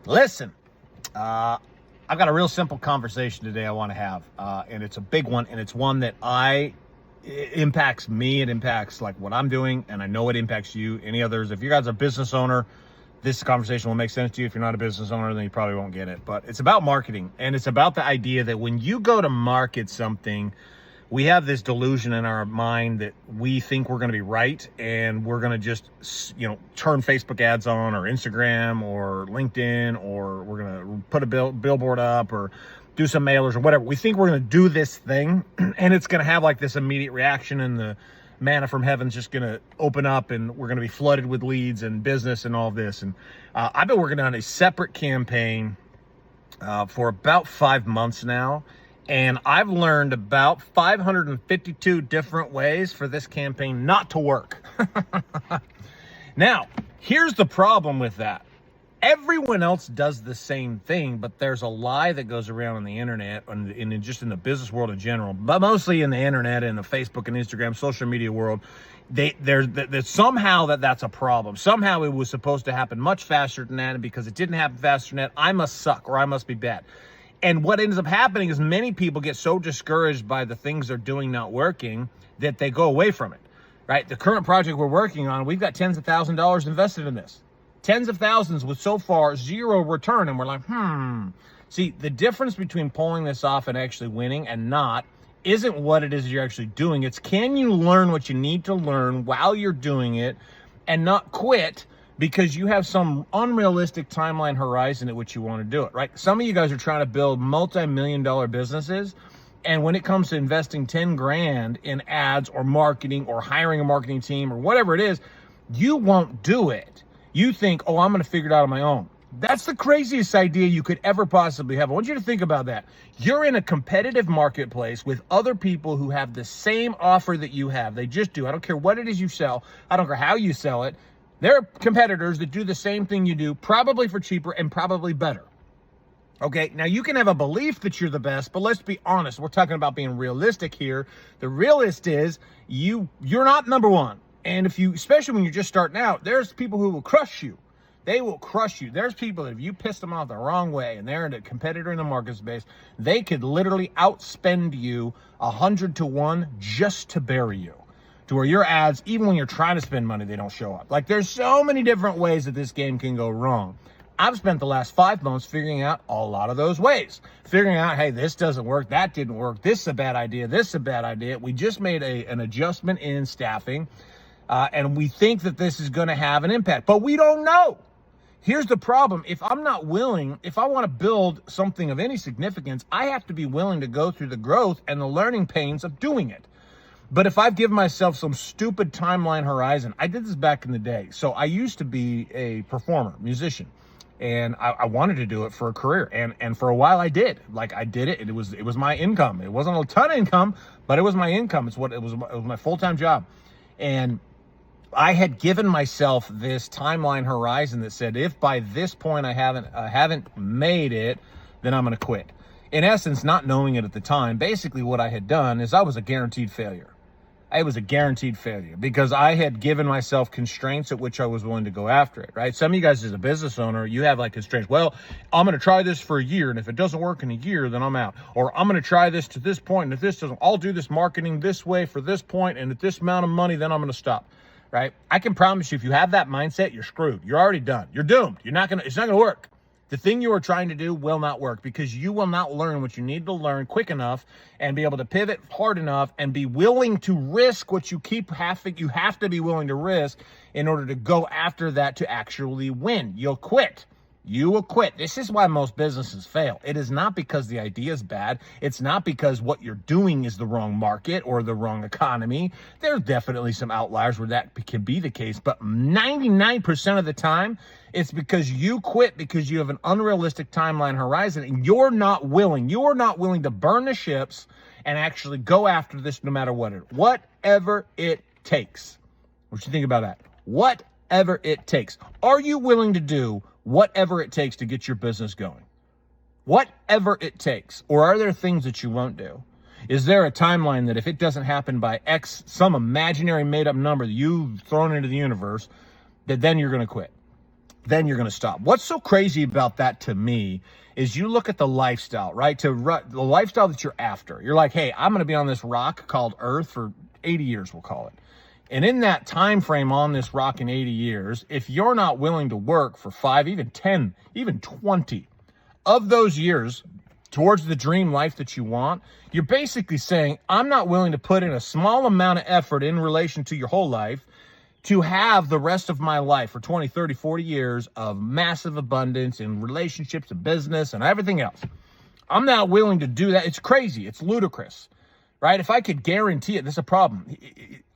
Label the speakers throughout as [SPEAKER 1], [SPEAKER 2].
[SPEAKER 1] Listen, I've got a real simple conversation today I want to have, and it's a big one, and it's one that it impacts me. It impacts like what I'm doing, and I know it impacts you. Any others? If you guys are a business owner, this conversation will make sense to you. If you're not a business owner, then you probably won't get it. But it's about marketing, and it's about the idea that when you go to market something, we have this delusion in our mind that we think we're going to be right, and we're going to just, turn Facebook ads on, or Instagram, or LinkedIn, or we're going to put a billboard up, or do some mailers, or whatever. We think we're going to do this thing, and it's going to have like this immediate reaction, and the manna from heaven's just going to open up, and we're going to be flooded with leads and business and all of this. And I've been working on a separate campaign for about 5 months now. And I've learned about 552 different ways for this campaign not to work. Now, here's the problem with that. Everyone else does the same thing, but there's a lie that goes around on the internet and just in the business world in general, but mostly in the internet and the Facebook and Instagram, social media world. There's somehow that's a problem. Somehow it was supposed to happen much faster than that, and because it didn't happen faster than that, I must suck or I must be bad. And what ends up happening is many people get so discouraged by the things they're doing not working that they go away from it, right? The current project we're working on, we've got tens of thousands of dollars invested in this. Tens of thousands with so far zero return. And we're like, See, the difference between pulling this off and actually winning and not isn't what it is you're actually doing. It's can you learn what you need to learn while you're doing it and not quit because you have some unrealistic timeline horizon at which you want to do it, right? Some of you guys are trying to build multi-million-dollar businesses, and when it comes to investing 10 grand in ads or marketing or hiring a marketing team or whatever it is, you won't do it. You think, oh, I'm going to figure it out on my own. That's the craziest idea you could ever possibly have. I want you to think about that. You're in a competitive marketplace with other people who have the same offer that you have. They just do. I don't care what it is you sell. I don't care how you sell it. There are competitors that do the same thing you do, probably for cheaper and probably better. Okay, now you can have a belief that you're the best, but let's be honest. We're talking about being realistic here. The realist is you're not number one. And especially when you're just starting out, there's people who will crush you. They will crush you. There's people that if you piss them off the wrong way and they're a competitor in the market space, they could literally outspend you 100 to 1 just to bury you. To where your ads, even when you're trying to spend money, they don't show up. Like there's so many different ways that this game can go wrong. I've spent the last 5 months figuring out a lot of those ways. Figuring out, hey, this doesn't work, that didn't work, this is a bad idea, this is a bad idea. We just made an adjustment in staffing, and we think that this is gonna have an impact, but we don't know. Here's the problem. If I'm not willing, if I want to build something of any significance, I have to be willing to go through the growth and the learning pains of doing it. But if I've given myself some stupid timeline horizon, I did this back in the day. So I used to be a performer, musician, and I wanted to do it for a career. And for a while I did. Like I did it. It was my income. It wasn't a ton of income, but it was my income. It was my full-time job. And I had given myself this timeline horizon that said, if by this point I haven't made it, then I'm going to quit. In essence, not knowing it at the time, basically what I had done is I was a guaranteed failure. I was a guaranteed failure because I had given myself constraints at which I was willing to go after it, right? Some of you guys as a business owner, you have like constraints. Well, I'm going to try this for a year, and if it doesn't work in a year, then I'm out. Or I'm going to try this to this point, and if this doesn't, I'll do this marketing this way for this point, and at this amount of money, then I'm going to stop, right? I can promise you, if you have that mindset, you're screwed. You're already done. You're doomed. It's not going to work. The thing you are trying to do will not work because you will not learn what you need to learn quick enough and be able to pivot hard enough and be willing to risk what you you have to be willing to risk in order to go after that to actually win. You'll quit. You will quit. This is why most businesses fail. It is not because the idea is bad. It's not because what you're doing is the wrong market or the wrong economy. There are definitely some outliers where that can be the case, but 99% of the time, it's because you quit because you have an unrealistic timeline horizon and you're not willing to burn the ships and actually go after this no matter whatever it takes. What you think about that? Whatever it takes. Are you willing to do whatever it takes to get your business going? Whatever it takes. Or are there things that you won't do? Is there a timeline that if it doesn't happen by X, some imaginary made up number that you've thrown into the universe, that then you're going to quit? then you're going to stop. What's so crazy about that to me is you look at the lifestyle, right? The lifestyle that you're after. You're like, hey, I'm going to be on this rock called Earth for 80 years, we'll call it. And in that time frame on this rock in 80 years, if you're not willing to work for 5, even 10, even 20 of those years towards the dream life that you want, you're basically saying, I'm not willing to put in a small amount of effort in relation to your whole life to have the rest of my life for 20, 30, 40 years of massive abundance in relationships and business and everything else. I'm not willing to do that. It's crazy. It's ludicrous, right? If I could guarantee it, this is a problem.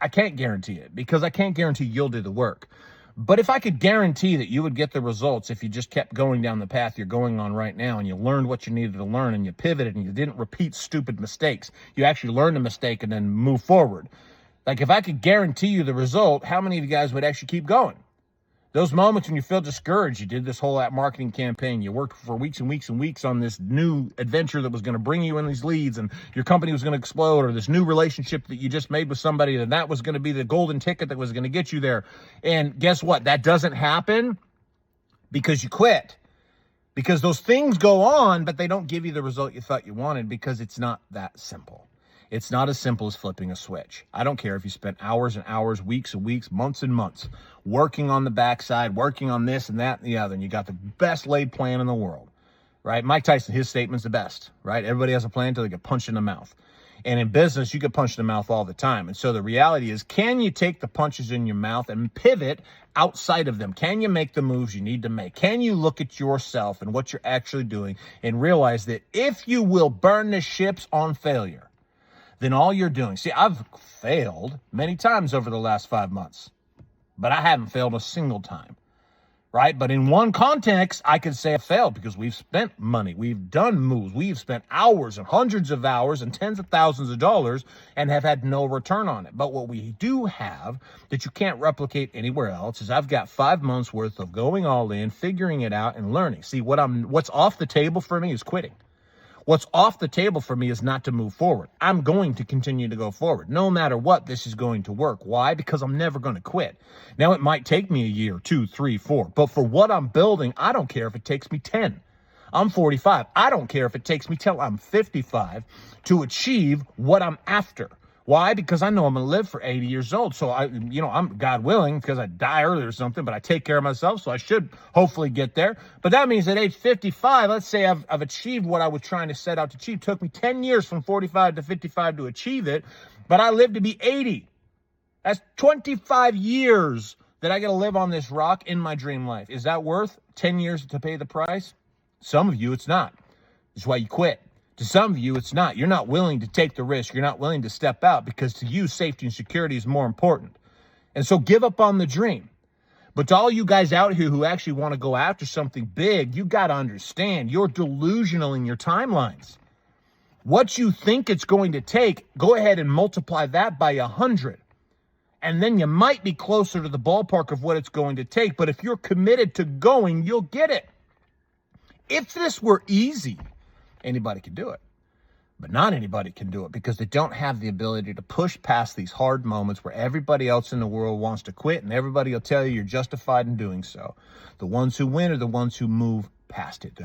[SPEAKER 1] I can't guarantee it because I can't guarantee you'll do the work. But if I could guarantee that you would get the results if you just kept going down the path you're going on right now and you learned what you needed to learn and you pivoted and you didn't repeat stupid mistakes, you actually learned a mistake and then move forward. Like if I could guarantee you the result, how many of you guys would actually keep going? Those moments when you feel discouraged, you did this whole marketing campaign, you worked for weeks and weeks and weeks on this new adventure that was going to bring you in these leads and your company was going to explode, or this new relationship that you just made with somebody and that was going to be the golden ticket that was going to get you there. And guess what? That doesn't happen because you quit. Because those things go on, but they don't give you the result you thought you wanted because it's not that simple. It's not as simple as flipping a switch. I don't care if you spent hours and hours, weeks and weeks, months and months working on the backside, working on this and that and the other, and you got the best laid plan in the world, right? Mike Tyson, his statement's the best, right? Everybody has a plan until they get punched in the mouth. And in business, you get punched in the mouth all the time. And so the reality is, can you take the punches in your mouth and pivot outside of them? Can you make the moves you need to make? Can you look at yourself and what you're actually doing and realize that if you will burn the ships on failure, then all you're doing, see, I've failed many times over the last 5 months, but I haven't failed a single time, right? But in one context, I could say I failed because we've spent money, we've done moves, we've spent hours and hundreds of hours and tens of thousands of dollars and have had no return on it. But what we do have that you can't replicate anywhere else is I've got 5 months worth of going all in, figuring it out and learning. See, what's off the table for me is quitting. What's off the table for me is not to move forward. I'm going to continue to go forward. No matter what, this is going to work. Why? Because I'm never going to quit. Now, it might take me a year, 2, 3, 4, but for what I'm building, I don't care if it takes me 10. I'm 45. I don't care if it takes me till I'm 55 to achieve what I'm after. Why? Because I know I'm going to live for 80 years old. So I'm God willing, because I die early or something, but I take care of myself. So I should hopefully get there. But that means at age 55, let's say I've achieved what I was trying to set out to achieve. It took me 10 years from 45 to 55 to achieve it, but I lived to be 80. That's 25 years that I got to live on this rock in my dream life. Is that worth 10 years to pay the price? Some of you, it's not. That's why you quit. To some of you, it's not. You're not willing to take the risk. You're not willing to step out because to you, safety and security is more important. And so give up on the dream. But to all you guys out here who actually want to go after something big, you got to understand you're delusional in your timelines. What you think it's going to take, go ahead and multiply that by 100. And then you might be closer to the ballpark of what it's going to take. But if you're committed to going, you'll get it. If this were easy, anybody can do it, but not anybody can do it because they don't have the ability to push past these hard moments where everybody else in the world wants to quit and everybody will tell you you're justified in doing so. The ones who win are the ones who move past it.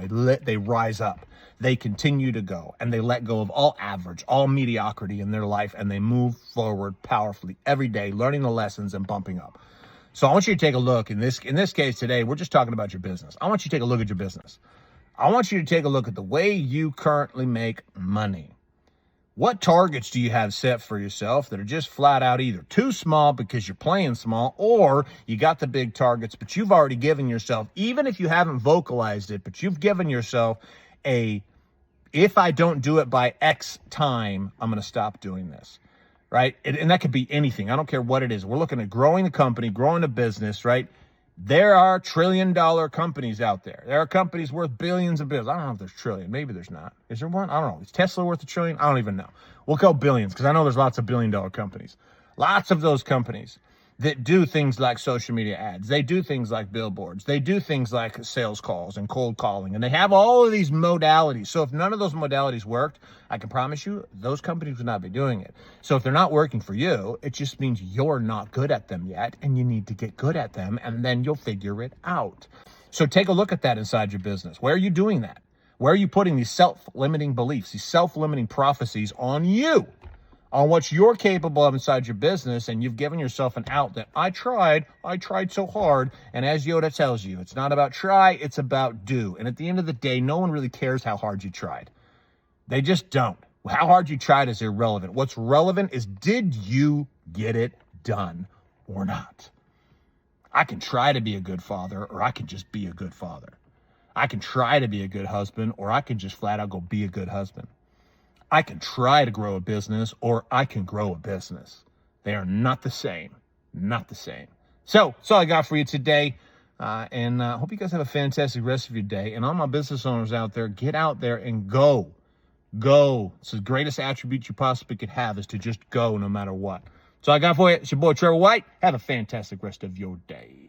[SPEAKER 1] They rise up, they continue to go, and they let go of all average, all mediocrity in their life, and they move forward powerfully every day, learning the lessons and bumping up. So I want you to take a look. In this case today, we're just talking about your business. I want you to take a look at your business. I want you to take a look at the way you currently make money. What targets do you have set for yourself that are just flat out either too small because you're playing small, or you got the big targets, but you've already given yourself, even if you haven't vocalized it, but you've given yourself if I don't do it by X time, I'm going to stop doing this, right? And that could be anything. I don't care what it is. We're looking at growing the company, growing the business, right? There are trillion-dollar companies out there. There are companies worth billions of billions. I don't know if there's trillion. Maybe there's not. Is there one? I don't know. Is Tesla worth $1 trillion? I don't even know. We'll go billions because I know there's lots of billion-dollar companies. Lots of those companies that do things like social media ads. They do things like billboards. They do things like sales calls and cold calling. And they have all of these modalities. So if none of those modalities worked, I can promise you those companies would not be doing it. So if they're not working for you, it just means you're not good at them yet. And you need to get good at them. And then you'll figure it out. So take a look at that inside your business. Where are you doing that? Where are you putting these self-limiting beliefs, these self-limiting prophecies on you, on what you're capable of inside your business, and you've given yourself an out that I tried so hard. And as Yoda tells you, it's not about try, it's about do. And at the end of the day, no one really cares how hard you tried. They just don't. How hard you tried is irrelevant. What's relevant is, did you get it done or not? I can try to be a good father, or I can just be a good father. I can try to be a good husband, or I can just flat out go be a good husband. I can try to grow a business, or I can grow a business. They are not the same. Not the same. So that's all I got for you today. And I hope you guys have a fantastic rest of your day. And all my business owners out there, get out there and go. Go. It's the greatest attribute you possibly could have, is to just go no matter what. So I got for you. It's your boy, Trevor White. Have a fantastic rest of your day.